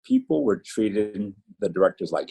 people were treating the directors like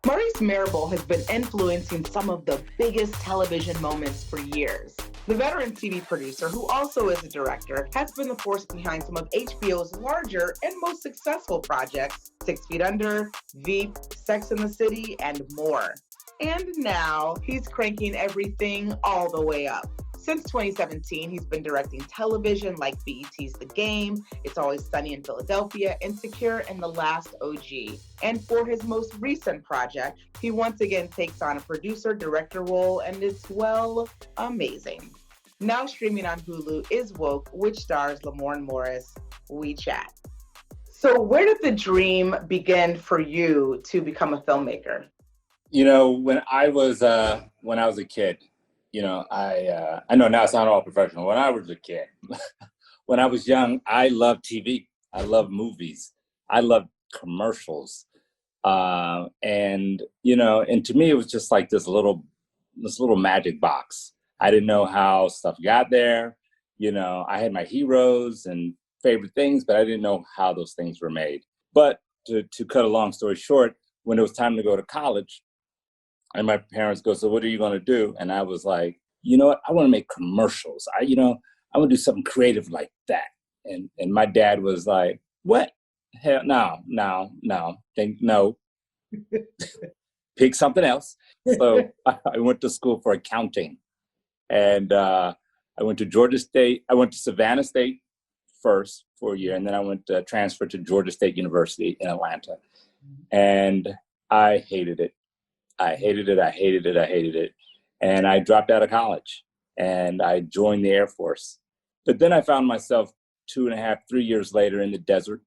Maurice Marable has been influencing some of the biggest television moments for years. The veteran TV producer, who also is a director, has been the force behind some of HBO's larger and most successful projects: 6 Feet Under, Veep, Sex and the City, and more. And now he's cranking everything all the way up. Since 2017, he's been directing television like BET's The Game, It's Always Sunny in Philadelphia, Insecure, and The Last OG. And for his most recent project, he once again takes on a producer-director role, and it's, well, amazing. Now streaming on Hulu is Woke, which stars Lamorne Morris. We chat. So where did the dream begin for you to become a filmmaker? You know, when I was a kid, you know, I know now it's not all professional. When I was a kid, when I was young, I loved TV. I loved movies. I loved commercials. And, you know, and to me, it was just like this little magic box. I didn't know how stuff got there. You know, I had my heroes and favorite things, but I didn't know how those things were made. But to cut a long story short, when it was time to go to college, and my parents go, so what are you going to do? And I was like, you know what? I want to make commercials. I want to do something creative like that. And my dad was like, what? Hell, no. Pick something else. So I went to school for accounting. And I went to Georgia State. I went to Savannah State first for a year. And then I went to transfer to Georgia State University in Atlanta. And I hated it. I hated it. And I dropped out of college and I joined the Air Force. But then I found myself 2.5, 3 years later in the desert,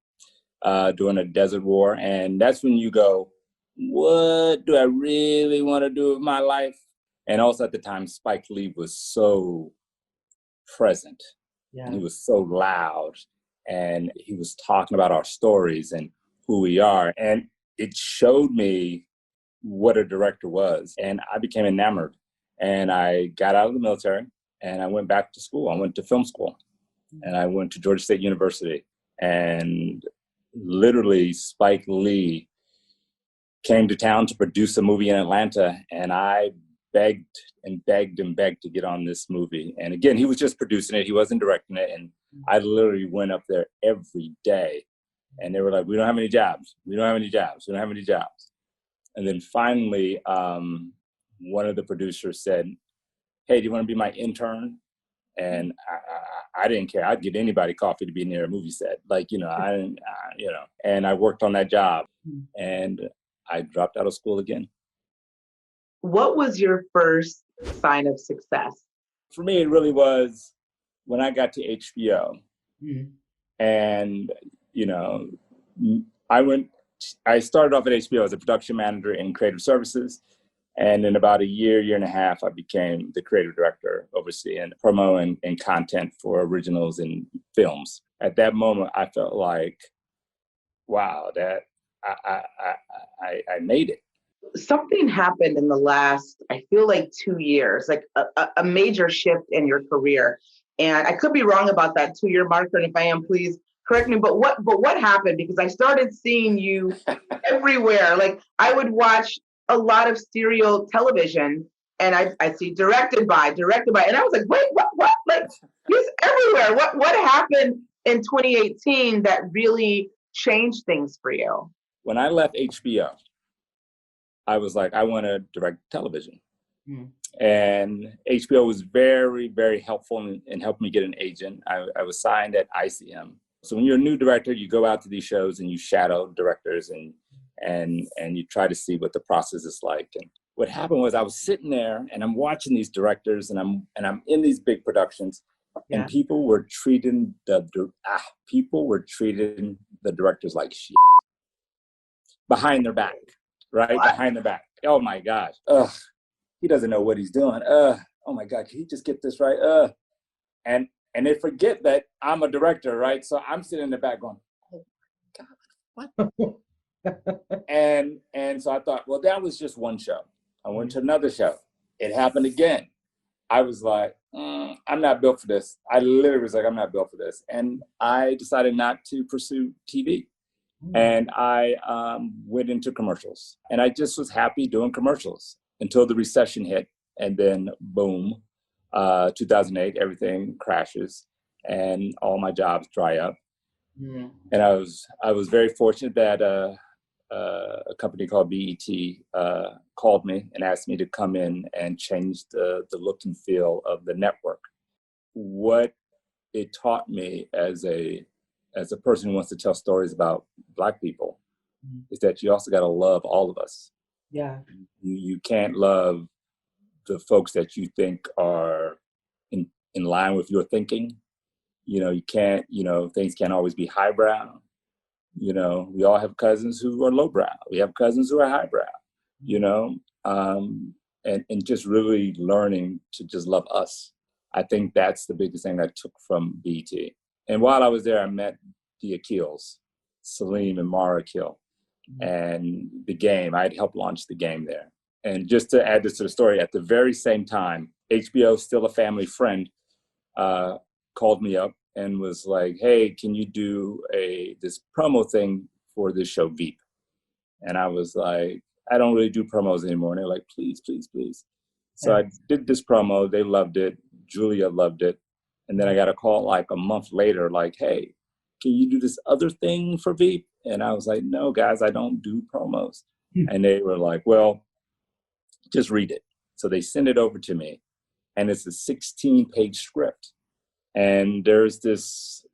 doing a desert war. And that's when you go, what do I really want to do with my life? And also at the time, Spike Lee was so present. Yeah. And he was so loud. And he was talking about our stories and who we are. And it showed me what a director was. And I became enamored. And I got out of the military and I went back to school. I went to film school and I went to Georgia State University. And literally Spike Lee came to town to produce a movie in Atlanta. And I begged to get on this movie. And again, he was just producing it. He wasn't directing it. And I literally went up there every day. And they were like, we don't have any jobs. And then finally, one of the producers said, hey, do you want to be my intern? And I didn't care. I'd give anybody coffee to be near a movie set. Like, you know, I didn't, and I worked on that job and I dropped out of school again. What was your first sign of success? For me, it really was when I got to HBO. Mm-hmm. And, you know, I started off at HBO as a production manager in creative services. And in about a year and a half, I became the creative director overseeing promo and content for originals and films. At that moment, I felt like, wow, that I made it. Something happened in the last, I feel like 2 years, like a major shift in your career. And I could be wrong about that 2-year marker. And if I am, please correct me. But what happened? Because I started seeing you everywhere. Like I would watch a lot of serial television and I see directed by, and I was like, wait, what? Like he's everywhere. What happened in 2018 that really changed things for you? When I left HBO, I was like, I want to direct television. And HBO was very, very helpful in helping me get an agent. I was signed at ICM. So when you're a new director, you go out to these shows and you shadow directors and you try to see what the process is like. And what happened was I was sitting there and I'm watching these directors and I'm in these big productions and people were treating the directors like shit behind their back, right? What? Behind their back. Oh my gosh. Ugh. He doesn't know what he's doing. Oh my God, can he just get this right? And they forget that I'm a director, right? So I'm sitting in the back going, oh my God, what? and And so I thought, well, that was just one show. I went to another show. It happened again. I was like, I'm not built for this. I literally was like, I'm not built for this. And I decided not to pursue TV. And I went into commercials. And I just was happy doing commercials until the recession hit. And then boom, 2008, everything crashes and all my jobs dry up. Mm. And I was very fortunate that a company called BET called me and asked me to come in and change the look and feel of the network. What it taught me as a person who wants to tell stories about Black people is that you also got to love all of us. Yeah. You can't love the folks that you think are in line with your thinking. You can't, things can't always be highbrow. We all have cousins who are lowbrow. We have cousins who are highbrow, and just really learning to just love us. I think that's the biggest thing I took from BET. And while I was there, I met the Akils, Salim and Mara Akil, and the game. I'd helped launch the game there. And just to add this to the story, at the very same time, HBO, still a family friend, called me up and was like, hey, can you do this promo thing for this show, Veep? And I was like, I don't really do promos anymore. And they're like, please, please, please. So I did this promo. They loved it. Julia loved it. And then I got a call like a month later, like, hey, can you do this other thing for Veep? And I was like, no, guys, I don't do promos. And they were like, well, just read it. So they sent it over to me. And it's a 16-page script. And there's this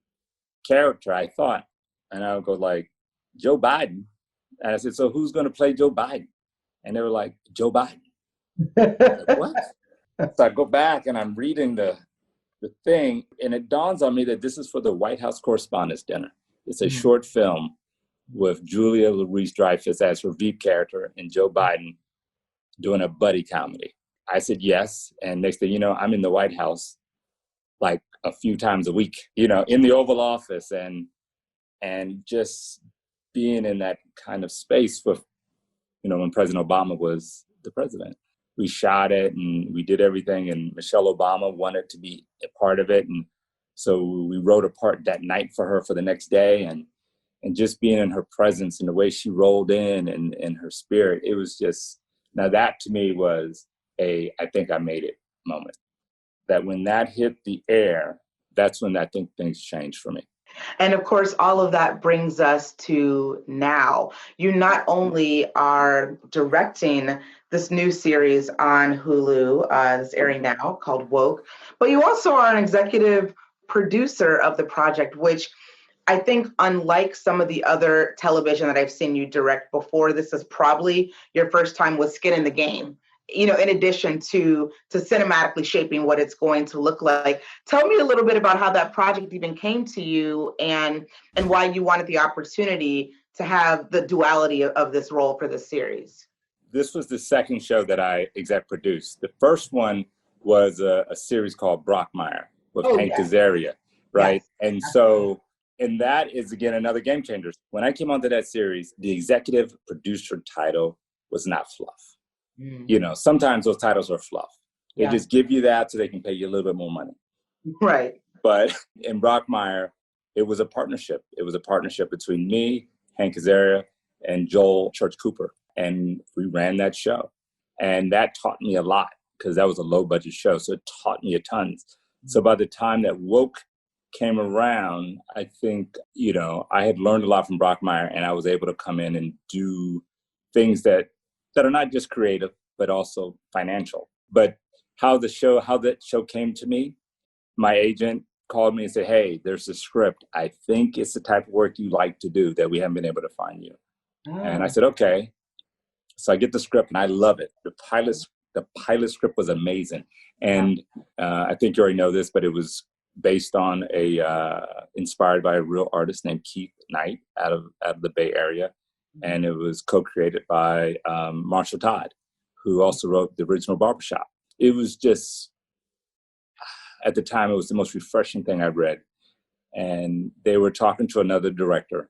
character, I thought, and I would go like, Joe Biden. And I said, so who's going to play Joe Biden? And they were like, Joe Biden. Like, what? So I go back and I'm reading the thing, and it dawns on me that this is for the White House Correspondents' Dinner. It's a short film with Julia Louis-Dreyfus as her Veep character and Joe Biden doing a buddy comedy. I said yes, and next thing you know, I'm in the White House like a few times a week, in the Oval Office, and just being in that kind of space with, when President Obama was the president. We shot it and we did everything, and Michelle Obama wanted to be a part of it. And so we wrote a part that night for her for the next day, and just being in her presence and the way she rolled in and her spirit, it was just, now that to me was I think I made it moment. That when that hit the air, that's when I think things changed for me. And of course, all of that brings us to now. You not only are directing this new series on Hulu, that's airing now, called Woke, but you also are an executive producer of the project, which I think, unlike some of the other television that I've seen you direct before, this is probably your first time with skin in the game. In addition to cinematically shaping what it's going to look like. Tell me a little bit about how that project even came to you and why you wanted the opportunity to have the duality of this role for this series. This was the second show that I exec produced. The first one was a series called Brockmire with Hank Azaria, right? Yes. And so, and that is, again, another game changer. When I came onto that series, the executive producer title was not fluff. Sometimes those titles are fluff. They just give you that so they can pay you a little bit more money. Right. But in Brockmire, it was a partnership. It was a partnership between me, Hank Azaria, and Joel Church Cooper. And we ran that show. And that taught me a lot because that was a low budget show. So it taught me a ton. So by the time that Woke came around, I think, I had learned a lot from Brockmire, and I was able to come in and do things that are not just creative, but also financial. But how that show came to me, my agent called me and said, hey, there's a script. I think it's the type of work you like to do that we haven't been able to find you. And I said, okay. So I get the script and I love it. The pilot script was amazing. And I think you already know this, but it was based on inspired by a real artist named Keith Knight out of the Bay Area. And it was co-created by Marshall Todd, who also wrote the original Barbershop. It was just, at the time, it was the most refreshing thing I've read. And they were talking to another director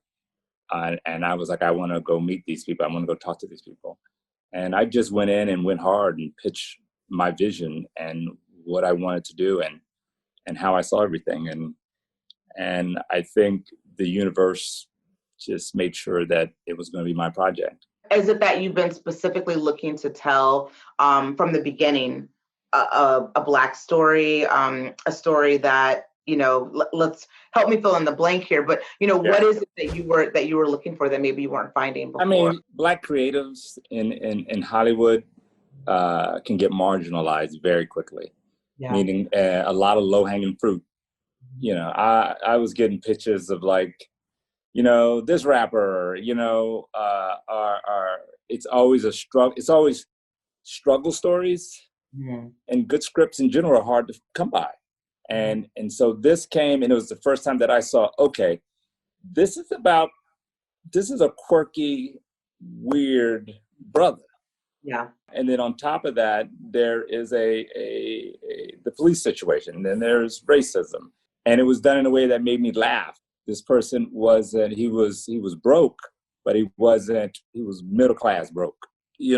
And I was like, I want to go meet these people. I want to go talk to these people. And I just went in and went hard and pitched my vision and what I wanted to do and how I saw everything. And I think the universe just made sure that it was going to be my project. Is it that you've been specifically looking to tell from the beginning a Black story, a story that, let's help me fill in the blank here, but what is it that you were looking for that maybe you weren't finding before? I mean, Black creatives in Hollywood can get marginalized very quickly, meaning a lot of low-hanging fruit. I was getting pictures of like, this rapper, it's always a struggle. It's always struggle stories, and good scripts in general are hard to come by. And so this came, and it was the first time that I saw, okay, this is a quirky, weird brother. Yeah. And then on top of that, there is the police situation, and then there's racism. And it was done in a way that made me laugh. This person he was broke, but he was middle class broke. He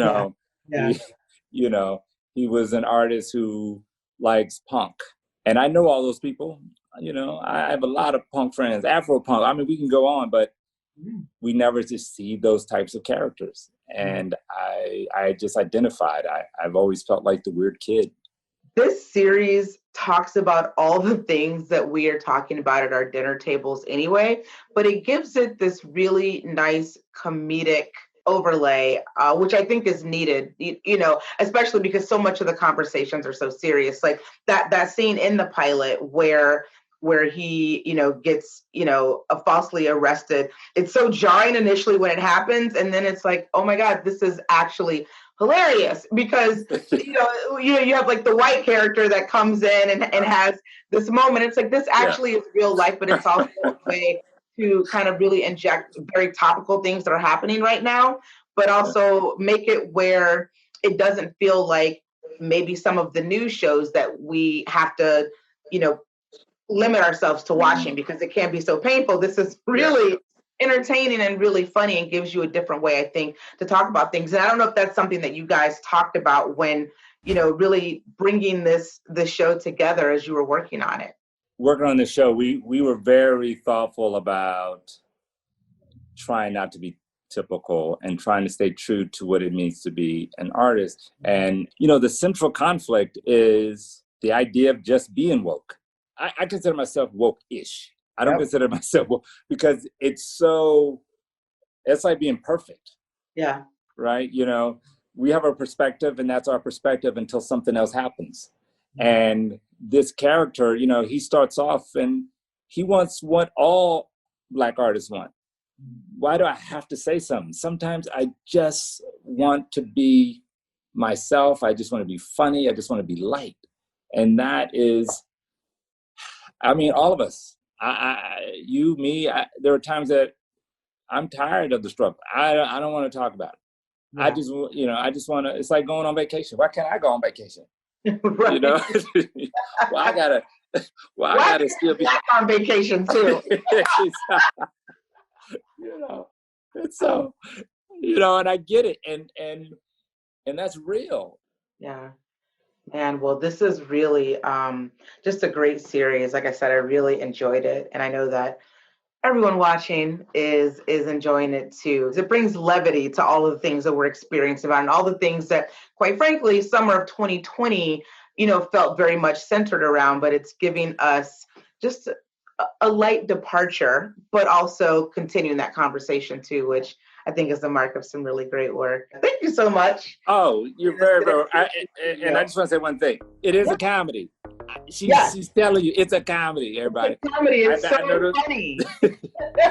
was an artist who likes punk. And I know all those people. I have a lot of punk friends, Afro punk. I mean, we can go on, but we never just see those types of characters. And I just identified. I've always felt like the weird kid. This series talks about all the things that we are talking about at our dinner tables anyway, but it gives it this really nice comedic overlay, which I think is needed, especially because so much of the conversations are so serious. Like that scene in the pilot where he, gets, falsely arrested. It's so jarring initially when it happens. And then it's like, oh my God, this is actually hilarious because, you have like the white character that comes in and has this moment. It's like, this actually is real life, but it's also a way to kind of really inject very topical things that are happening right now, but also make it where it doesn't feel like maybe some of the news shows that we have to, limit ourselves to watching because it can be so painful. This is really entertaining and really funny and gives you a different way, I think, to talk about things. And I don't know if that's something that you guys talked about when, really bringing this show together as you were working on it. Working on this show, we were very thoughtful about trying not to be typical and trying to stay true to what it means to be an artist. And, the central conflict is the idea of just being woke. I consider myself woke-ish. I don't consider myself woke because it's like being perfect. Yeah. Right? We have our perspective and that's our perspective until something else happens. And this character, he starts off and he wants what all Black artists want. Why do I have to say something? Sometimes I just want to be myself. I just want to be funny. I just want to be light. And that is, all of us, you, me, there are times that I'm tired of the struggle. I don't want to talk about it. Yeah. I just want to, it's like going on vacation. Why can't I go on vacation? Right. I gotta still be on vacation too. And so, and I get it. And that's real. Yeah. Man, well, this is really just a great series. Like I said, I really enjoyed it. And I know that everyone watching is enjoying it too. It brings levity to all of the things that we're experiencing about and all the things that, quite frankly, summer of 2020, felt very much centered around, but it's giving us just a light departure, but also continuing that conversation too, which I think is the mark of some really great work. Thank you so much. Oh, you're very, very, I just want to say one thing. It is a comedy. She's telling you it's a comedy, everybody. It's a comedy. It's so funny.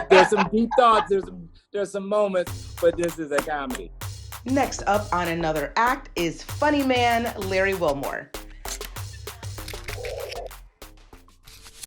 There's some deep thoughts. There's some moments, but this is a comedy. Next up on Another Act is funny man Larry Wilmore.